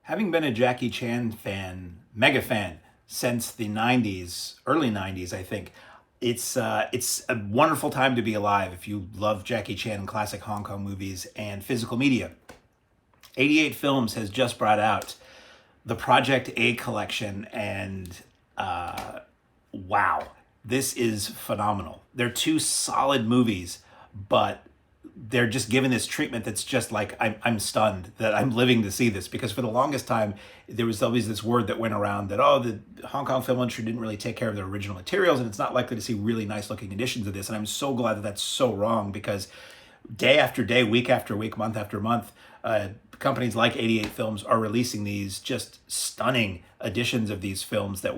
Having been a Jackie Chan fan, mega fan, since the 90s, early 90s, I think, it's a wonderful time to be alive if you love Jackie Chan and classic Hong Kong movies and physical media. 88 Films has just brought out the Project A collection, and wow, this is phenomenal. They're two solid movies, but they're just given this treatment that's just like I'm stunned that I'm living to see this, because for the longest time there was always this word that went around that, oh, the Hong Kong film industry didn't really take care of their original materials and it's not likely to see really nice looking editions of this. And I'm so glad that that's so wrong, because day after day, week after week, month after month, companies like 88 Films are releasing these just stunning editions of these films that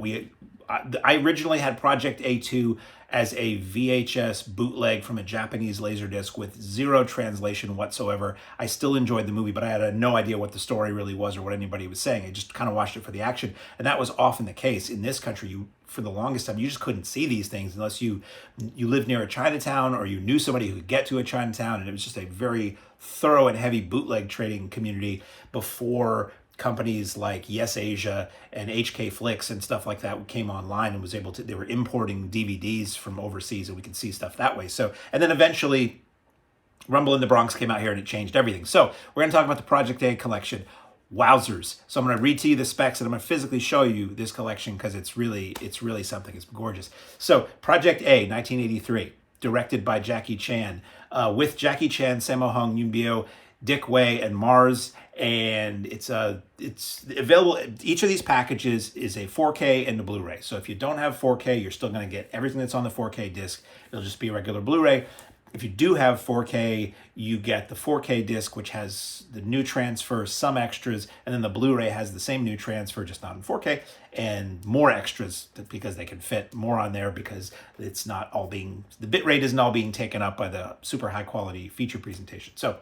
I originally had Project A2 as a VHS bootleg from a Japanese Laserdisc with zero translation whatsoever. I still enjoyed the movie, but I had no idea what the story really was or what anybody was saying. I just kind of watched it for the action. And that was often the case. In this country, for the longest time, you just couldn't see these things unless you lived near a Chinatown or you knew somebody who could get to a Chinatown. And it was just a very thorough and heavy bootleg trading community before companies like Yes Asia and HK Flicks and stuff like that came online and they were importing DVDs from overseas, and we could see stuff that way. So, and then eventually Rumble in the Bronx came out here and it changed everything. So we're going to talk about the Project A collection. Wowzers. So I'm going to read to you the specs and I'm going to physically show you this collection because it's really something. It's gorgeous. So Project A, 1983, directed by Jackie Chan, with Jackie Chan, Sammo Hung, Yuen Biao, Dick Wei, and Mars. And it's available. Each of these packages is a 4K and a Blu-ray. So if you don't have 4K, you're still going to get everything that's on the 4K disc. It'll just be a regular Blu-ray. If you do have 4K, you get the 4K disc, which has the new transfer, some extras, and then the Blu-ray has the same new transfer, just not in 4K, and more extras because they can fit more on there, because it's not all being, the bit rate isn't all being taken up by the super high quality feature presentation. So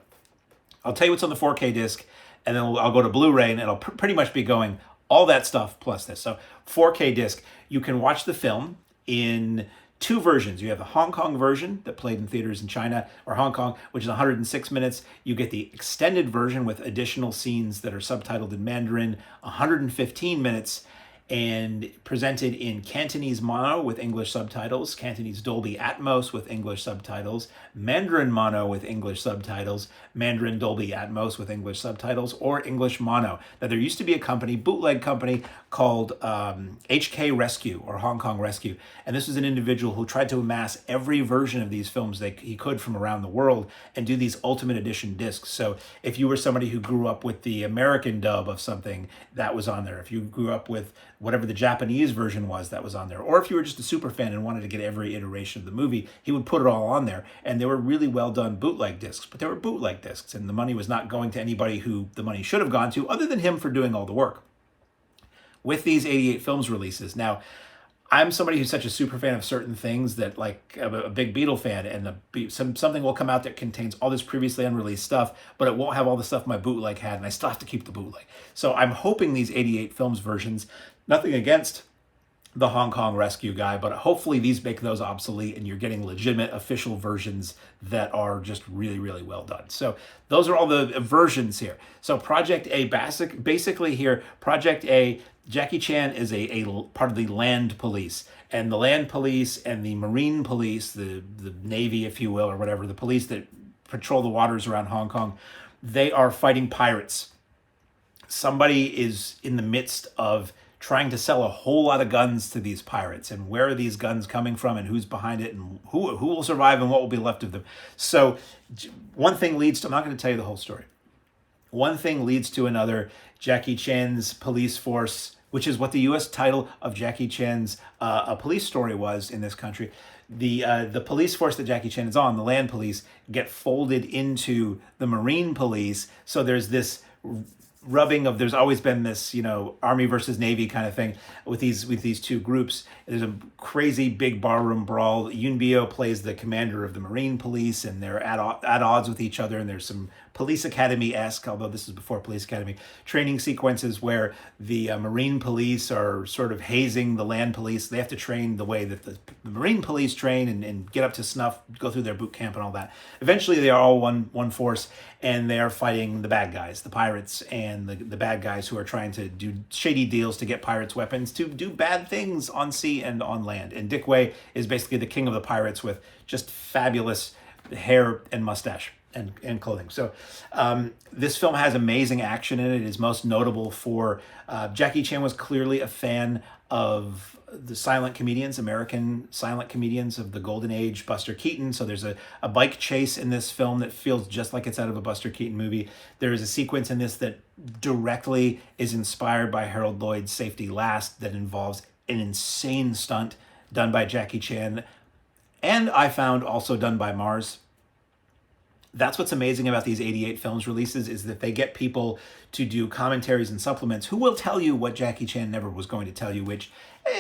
I'll tell you what's on the 4K disc, and then I'll go to Blu-ray, and it'll pretty much be going all that stuff plus this. So 4K disc, you can watch the film in two versions. You have the Hong Kong version that played in theaters in China or Hong Kong, which is 106 minutes. You get the extended version with additional scenes that are subtitled in Mandarin, 115 minutes, and presented in Cantonese mono with English subtitles, Cantonese Dolby Atmos with English subtitles, Mandarin mono with English subtitles, Mandarin Dolby Atmos with English subtitles, or English mono. Now, there used to be a company, bootleg company, called HK Rescue or Hong Kong Rescue. And this was an individual who tried to amass every version of these films that he could from around the world and do these ultimate edition discs. So if you were somebody who grew up with the American dub of something, that was on there. If you grew up with whatever the Japanese version was, that was on there. Or if you were just a super fan and wanted to get every iteration of the movie, he would put it all on there. And they were really well done bootleg discs, but they were bootleg discs, and the money was not going to anybody who the money should have gone to other than him for doing all the work. With these 88 Films releases, now, I'm somebody who's such a super fan of certain things that, like, I'm a big Beatle fan, and something will come out that contains all this previously unreleased stuff, but it won't have all the stuff my bootleg had, and I still have to keep the bootleg. So I'm hoping these 88 Films versions, nothing against the Hong Kong Rescue guy, but hopefully these make those obsolete and you're getting legitimate official versions that are just really, really well done. So those are all the versions here. So Project A, basically here, Project A, Jackie Chan is a part of the land police. And the land police and the marine police, the Navy, if you will, or whatever, the police that patrol the waters around Hong Kong, they are fighting pirates. Somebody is in the midst of trying to sell a whole lot of guns to these pirates, and where are these guns coming from, and who's behind it, and who will survive, and what will be left of them. So one thing leads to, I'm not going to tell you the whole story. One thing leads to another. Jackie Chan's police force, which is what the U.S. title of Jackie Chan's a police story was in this country. The police force that Jackie Chan is on, the land police, get folded into the marine police. So there's this rubbing of, there's always been this, Army versus Navy kind of thing with these two groups. There's a crazy big barroom brawl. Yuen Biao plays the commander of the Marine Police, and they're at odds with each other, and there's some Police Academy-esque, although this is before Police Academy, training sequences where the Marine police are sort of hazing the land police. They have to train the way that the Marine police train and get up to snuff, go through their boot camp and all that. Eventually, they are all one force, and they are fighting the bad guys, the pirates, and the bad guys who are trying to do shady deals to get pirates' weapons to do bad things on sea and on land. And Dick Way is basically the king of the pirates with just fabulous hair and mustache and clothing. So this film has amazing action in it. It is most notable for Jackie Chan was clearly a fan of the silent comedians, American silent comedians of the golden age, Buster Keaton. So there's a bike chase in this film that feels just like it's out of a Buster Keaton movie. There is a sequence in this that directly is inspired by Harold Lloyd's Safety Last that involves an insane stunt done by Jackie Chan, and I found also done by Mars. That's what's amazing about these 88 films releases, is that they get people to do commentaries and supplements who will tell you what Jackie Chan never was going to tell you, which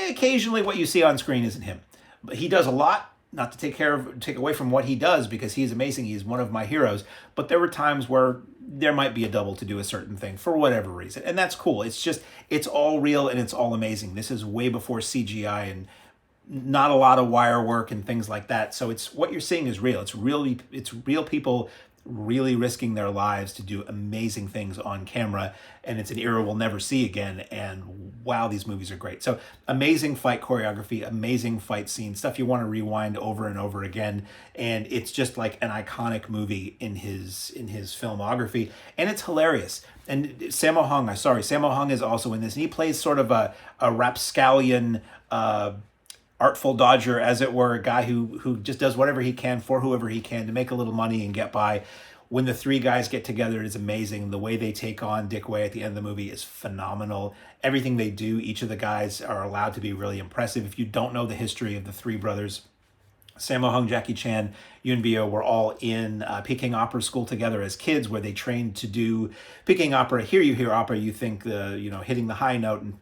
occasionally what you see on screen isn't him. But he does a lot, not to take away from what he does, because he's amazing. He's one of my heroes. But there were times where there might be a double to do a certain thing for whatever reason. And that's cool. It's all real and it's all amazing. This is way before CGI and not a lot of wire work and things like that. So it's what you're seeing is real. It's real people really risking their lives to do amazing things on camera, and it's an era we'll never see again. And wow, these movies are great. So amazing fight choreography, amazing fight scenes, stuff you want to rewind over and over again. And it's just like an iconic movie in his filmography, and it's hilarious. And Sammo Hung is also in this, and he plays sort of a rapscallion, artful dodger, as it were, a guy who just does whatever he can for whoever he can to make a little money and get by. When the three guys get together, it is amazing. The way they take on Dick Way at the end of the movie is phenomenal. Everything they do, each of the guys are allowed to be really impressive. If you don't know the history of the three brothers, Sammo Hung, Jackie Chan, Yuen Biao were all in Peking Opera School together as kids, where they trained to do Peking Opera. Here you hear opera, you think hitting the high note and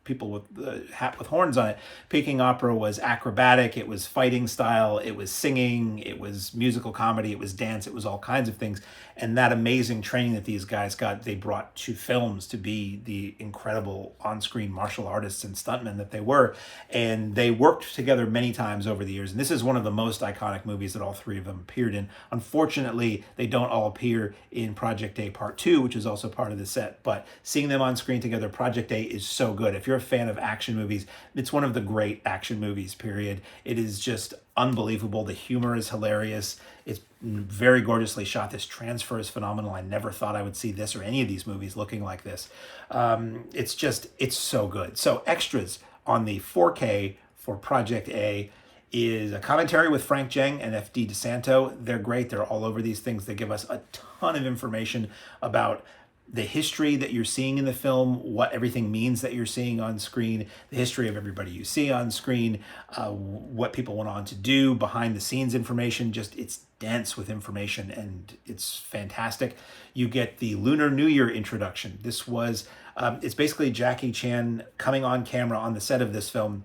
people with the hat with horns on it. Peking opera was acrobatic, it was fighting style, it was singing, it was musical comedy, it was dance, it was all kinds of things. And that amazing training that these guys got, they brought to films to be the incredible on-screen martial artists and stuntmen that they were. And they worked together many times over the years. And this is one of the most iconic movies that all three of them appeared in. Unfortunately, they don't all appear in Project A Part 2, which is also part of the set. But seeing them on screen together, Project A is so good. If you're a fan of action movies, it's one of the great action movies, period. It is just unbelievable. The humor is hilarious. It's very gorgeously shot. This transfer is phenomenal. I never thought I would see this or any of these movies looking like this. It's so good. So extras on the 4K for Project A is a commentary with Frank Zheng and FD DeSanto. They're great. They're all over these things. They give us a ton of information about the history that you're seeing in the film, what everything means that you're seeing on screen, the history of everybody you see on screen, what people went on to do, behind the scenes information. Just, it's dense with information and it's fantastic. You get the Lunar New Year introduction. This was, it's basically Jackie Chan coming on camera on the set of this film.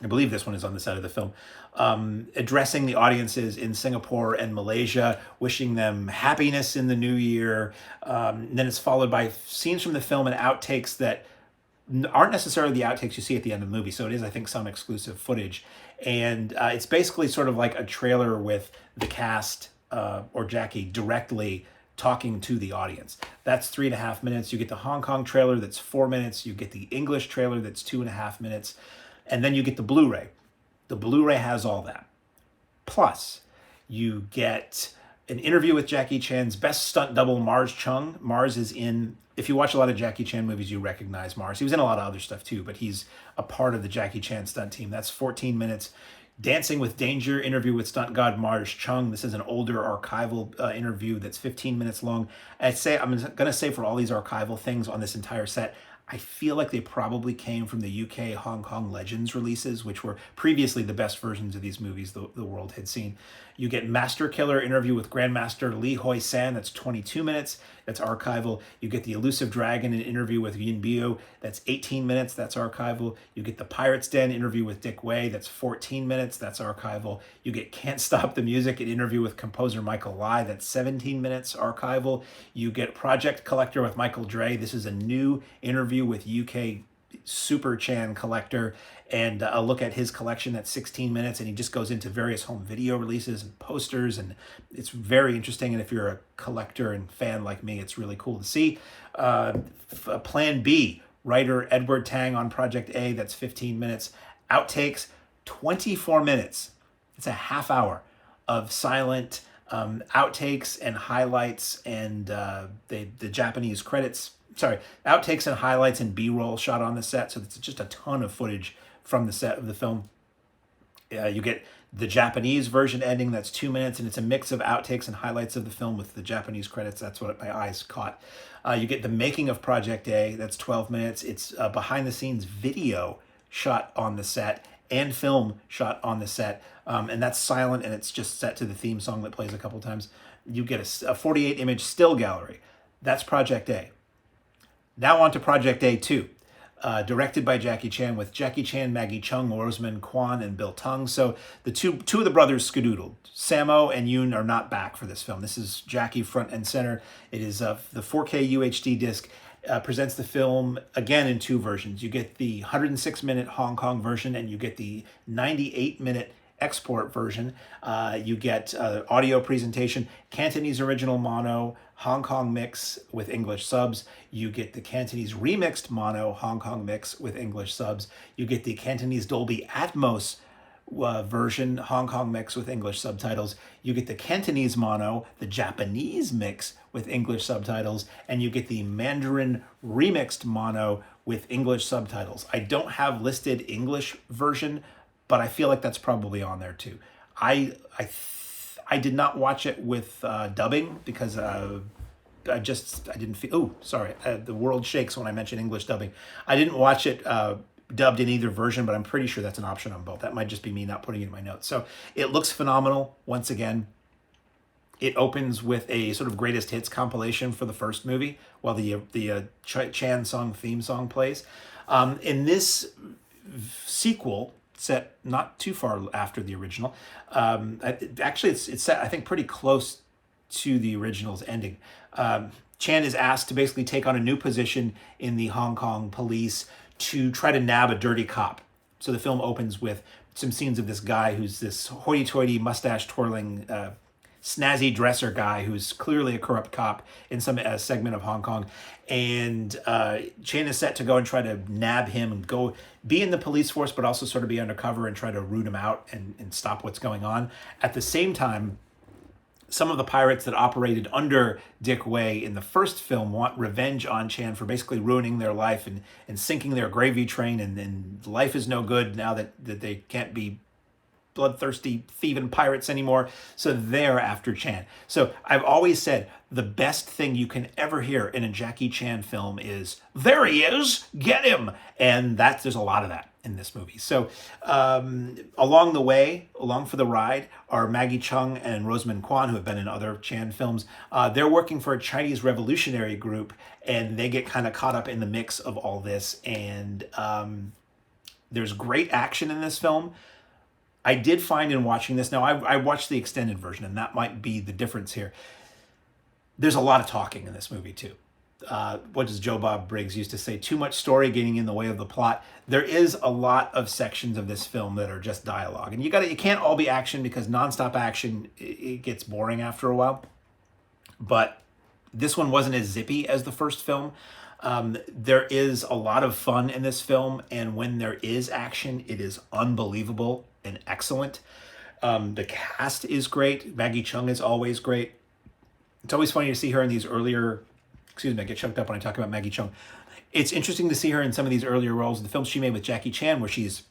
I believe this one is on the set of the film, addressing the audiences in Singapore and Malaysia, wishing them happiness in the new year. Then it's followed by scenes from the film and outtakes that aren't necessarily the outtakes you see at the end of the movie. So it is, I think, some exclusive footage. And it's basically sort of like a trailer with the cast or Jackie directly talking to the audience. That's 3.5 minutes. You get the Hong Kong trailer that's 4 minutes. You get the English trailer that's 2.5 minutes. And then you get the Blu-ray. The Blu-ray has all that. Plus, you get an interview with Jackie Chan's best stunt double, Mars Cheung. Mars is in, if you watch a lot of Jackie Chan movies, you recognize Mars. He was in a lot of other stuff too, but he's a part of the Jackie Chan stunt team. That's 14 minutes. Dancing with Danger interview with stunt god Mars Cheung. This is an older archival interview that's 15 minutes long. I'm going to say for all these archival things on this entire set, I feel like they probably came from the UK Hong Kong Legends releases, which were previously the best versions of these movies the world had seen. You get Master Killer interview with Grandmaster Lee Hoi San, that's 22 minutes. that's archival. You get the Elusive Dragon, an interview with Yuen Biao, that's 18 minutes, that's archival. You get the Pirate's Den interview with Dick Wei, that's 14 minutes, that's archival. You get Can't Stop the Music, an interview with composer Michael Lai, that's 17 minutes, archival. You get Project Collector with Michael Dre. This is a new interview with UK Super Chan collector, and a look at his collection. That's 16 minutes, and he just goes into various home video releases and posters, and it's very interesting. And if you're a collector and fan like me, it's really cool to see. Plan B, writer Edward Tang on Project A, that's 15 minutes. Outtakes, 24 minutes. It's a half hour of silent outtakes and highlights, and the Japanese credits. Sorry, outtakes and highlights and B-roll shot on the set. So it's just a ton of footage from the set of the film. You get the Japanese version ending, that's 2 minutes, and it's a mix of outtakes and highlights of the film with the Japanese credits. That's what my eyes caught. You get the making of Project A, that's 12 minutes. It's behind the scenes video shot on the set and film shot on the set. And that's silent, and it's just set to the theme song that plays a couple times. You get a 48 image still gallery. That's Project A. Now on to Project A2, directed by Jackie Chan, with Jackie Chan, Maggie Cheung, Rosamund, Kwan, and Bill Tung. So the two of the brothers skedoodled. Sammo and Yuen are not back for this film. This is Jackie front and center. It is the 4K UHD disc. Presents the film again in two versions. You get the 106-minute Hong Kong version, and you get the 98-minute export version. You get audio presentation, Cantonese original mono, Hong Kong mix with English subs. You get the Cantonese remixed mono, Hong Kong mix with English subs. You get the Cantonese Dolby Atmos version, Hong Kong mix with English subtitles. You get the Cantonese mono, the Japanese mix with English subtitles, and you get the Mandarin remixed mono with English subtitles. I don't have listed English version, but I feel like that's probably on there too. I did not watch it with dubbing because I didn't feel. Oh, sorry, the world shakes when I mention English dubbing. I didn't watch it dubbed in either version, but I'm pretty sure that's an option on both. That might just be me not putting it in my notes. So it looks phenomenal once again. It opens with a sort of greatest hits compilation for the first movie while the Chan song theme song plays. In this sequel, set not too far after the original, actually it's set, I think, pretty close to the original's ending. Chan is asked to basically take on a new position in the Hong Kong police to try to nab a dirty cop. So the film opens with some scenes of this guy who's this hoity-toity, mustache-twirling, snazzy dresser guy who's clearly a corrupt cop in some segment of Hong Kong. And Chan is set to go and try to nab him and go be in the police force, but also sort of be undercover and try to root him out and stop what's going on. At the same time, some of the pirates that operated under Dick Wei in the first film want revenge on Chan for basically ruining their life and sinking their gravy train, and life is no good now that they can't be bloodthirsty thieving pirates anymore. So they're after Chan. So I've always said the best thing you can ever hear in a Jackie Chan film is, "There he is, get him!" And there's a lot of that in this movie. So along for the ride, are Maggie Cheung and Rosamund Kwan, who have been in other Chan films. They're working for a Chinese revolutionary group, and they get kind of caught up in the mix of all this. And there's great action in this film. I did find in watching this, now I watched the extended version, and that might be the difference here. There's a lot of talking in this movie too. What does Joe Bob Briggs used to say? Too much story getting in the way of the plot. There is a lot of sections of this film that are just dialogue, and you can't all be action, because nonstop action, it gets boring after a while. But this one wasn't as zippy as the first film. There is a lot of fun in this film, and when there is action, it is unbelievable and excellent. The cast is great. Maggie Cheung is always great. It's always funny to see her in these earlier... Excuse me, I get choked up when I talk about Maggie Cheung. It's interesting to see her in some of these earlier roles. The films she made with Jackie Chan, where she's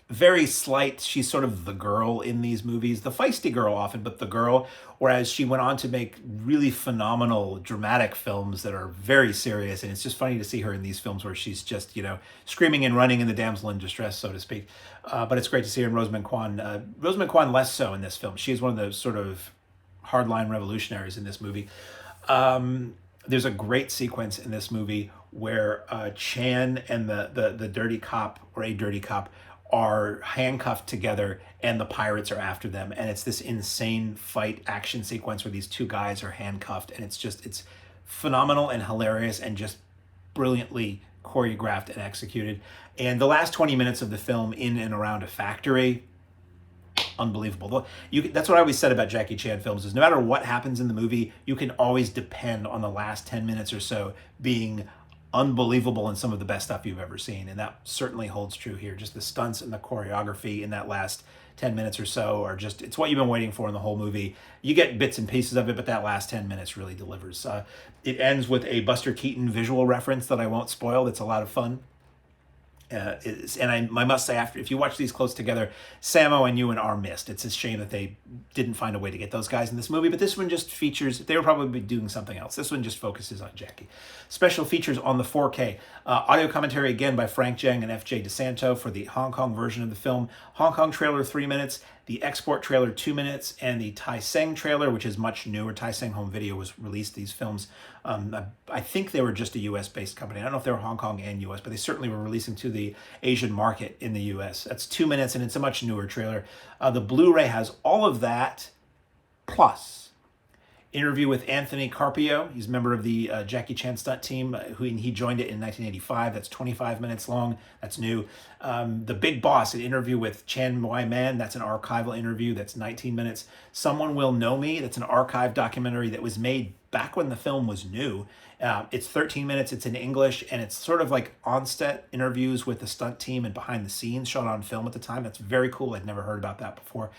very slight. She's sort of the girl in these movies. The feisty girl often, but the girl. Whereas she went on to make really phenomenal dramatic films that are very serious. And it's just funny to see her in these films where she's just, screaming and running in the damsel in distress, so to speak. But it's great to see her in Rosamund Kwan. Rosamund Kwan less so in this film. She is one of the sort of hardline revolutionaries in this movie. There's a great sequence in this movie where Chan and the dirty cop, or a dirty cop, are handcuffed together and the pirates are after them. And it's this insane fight action sequence where these two guys are handcuffed. And it's phenomenal and hilarious and just brilliantly choreographed and executed. And the last 20 minutes of the film in and around a factory, unbelievable. That's what I always said about Jackie Chan films, is no matter what happens in the movie, you can always depend on the last 10 minutes or so being unbelievable and some of the best stuff you've ever seen. And that certainly holds true here. Just the stunts and the choreography in that last 10 minutes or so are just, it's what you've been waiting for in the whole movie. You get bits and pieces of it, but that last 10 minutes really delivers. It ends with a Buster Keaton visual reference that I won't spoil. That's a lot of fun. I must say, if you watch these close together, Sammo and Yuen are missed. It's a shame that they didn't find a way to get those guys in this movie, but this one just features, they were probably doing something else. This one just focuses on Jackie. Special features on the 4K. Audio commentary again by Frank Zheng and F.J. DeSanto for the Hong Kong version of the film. Hong Kong trailer 3 minutes, the export trailer 2 minutes, and the Tai Seng trailer, which is much newer. Tai Seng Home Video was released these films. I think they were just a US-based company. I don't know if they were Hong Kong and US, but they certainly were releasing to the Asian market in the US. That's 2 minutes, and it's a much newer trailer. The Blu-ray has all of that, plus interview with Anthony Carpio. He's a member of the Jackie Chan stunt team. He joined it in 1985. That's 25 minutes long. That's new. The Big Boss, an interview with Chan Wai Man. That's an archival interview. That's 19 minutes. Someone Will Know Me. That's an archive documentary that was made back when the film was new. It's 13 minutes. It's in English, and it's sort of like on-set interviews with the stunt team and behind the scenes shot on film at the time. That's very cool. I'd never heard about that before.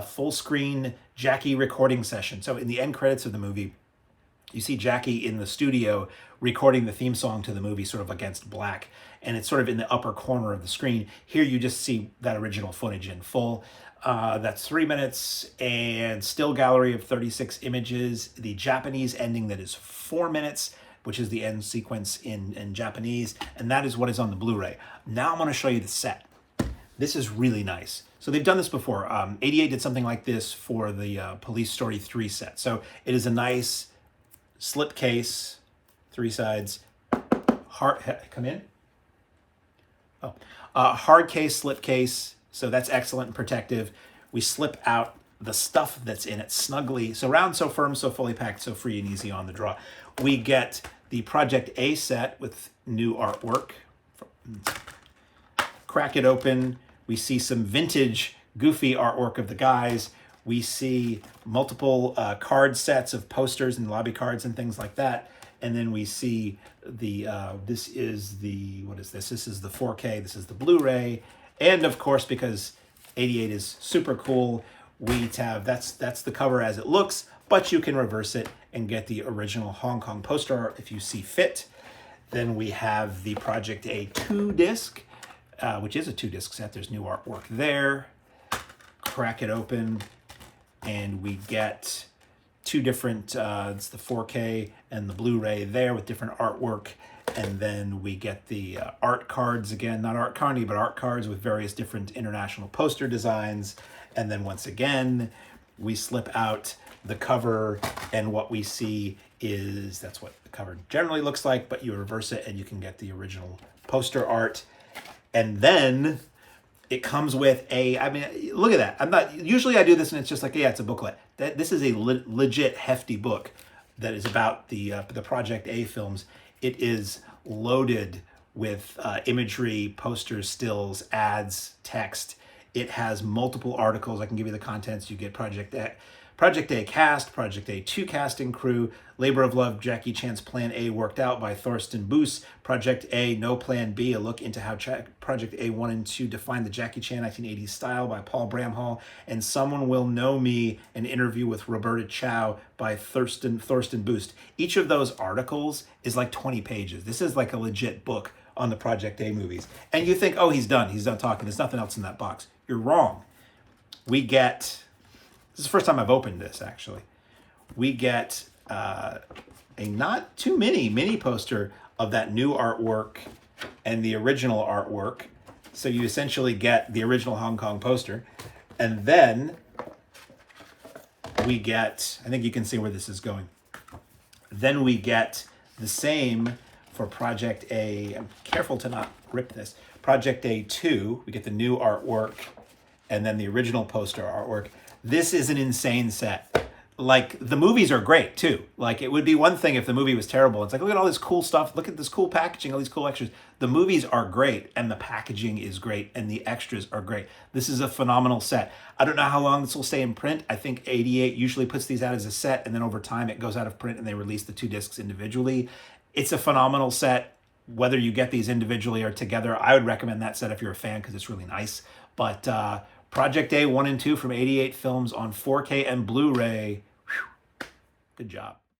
Full screen Jackie recording session. So in the end credits of the movie, you see Jackie in the studio recording the theme song to the movie sort of against black, and it's sort of in the upper corner of the screen. Here you just see that original footage in full. That's 3 minutes, and still gallery of 36 images. The Japanese ending that is 4 minutes, which is the end sequence in Japanese, and that is what is on the Blu-ray. Now I'm going to show you the set. This is really nice. So they've done this before. 88 did something like this for the Police Story 3 set. So it is a nice slip case, 3 sides, come in. Hard case, slip case. So that's excellent and protective. We slip out the stuff that's in it snugly. So round, so firm, so fully packed, so free and easy on the draw. We get the Project A set with new artwork. Crack it open. We see some vintage, goofy artwork of the guys. We see multiple card sets of posters and lobby cards and things like that. And then we see the, this is the, what is this? This is the 4K, this is the Blu-ray. And of course, because 88 is super cool, we have, that's the cover as it looks, but you can reverse it and get the original Hong Kong poster art if you see fit. Then we have the Project A 2-disc, which is a 2-disc set. There's new artwork there. Crack it open, and we get 2 different, it's the 4K and the Blu-ray there with different artwork. And then we get the art cards again, not art candy, but art cards with various different international poster designs. And then once again, we slip out the cover, and what we see is, that's what the cover generally looks like, but you reverse it and you can get the original poster art. And then it comes with a, I mean, look at that. I'm not, usually I do this and it's just like, yeah, it's a booklet. This is a legit hefty book that is about the Project A films. It is loaded with imagery, posters, stills, ads, text. It has multiple articles. I can give you the contents. You get Project A cast, Project A 2 casting crew, Labor of Love, Jackie Chan's Plan A worked out by Thorsten Boos, Project A, No Plan B, a look into how Project A 1 and 2 defined the Jackie Chan 1980s style by Paul Bramhall, and Someone Will Know Me, an interview with Roberta Chow by Thorsten Boos. Each of those articles is like 20 pages. This is like a legit book on the Project A movies. And you think, oh, he's done talking. There's nothing else in that box. You're wrong. We get, this is the first time I've opened this, actually. We get a not too mini poster of that new artwork and the original artwork. So you essentially get the original Hong Kong poster. And then we get, I think you can see where this is going. Then we get the same for Project A. I'm careful to not rip this. Project A2, we get the new artwork and then the original poster artwork. This is an insane set. Like, the movies are great too. Like, it would be one thing if the movie was terrible. It's like, look at all this cool stuff. Look at this cool packaging, all these cool extras. The movies are great, and the packaging is great, and the extras are great. This is a phenomenal set. I don't know how long this will stay in print. I think 88 usually puts these out as a set, and then over time it goes out of print and they release the 2 discs individually. It's a phenomenal set. Whether you get these individually or together, I would recommend that set if you're a fan because it's really nice. But Project A 1 and 2 from 88 Films on 4K and Blu-ray. Whew. Good job.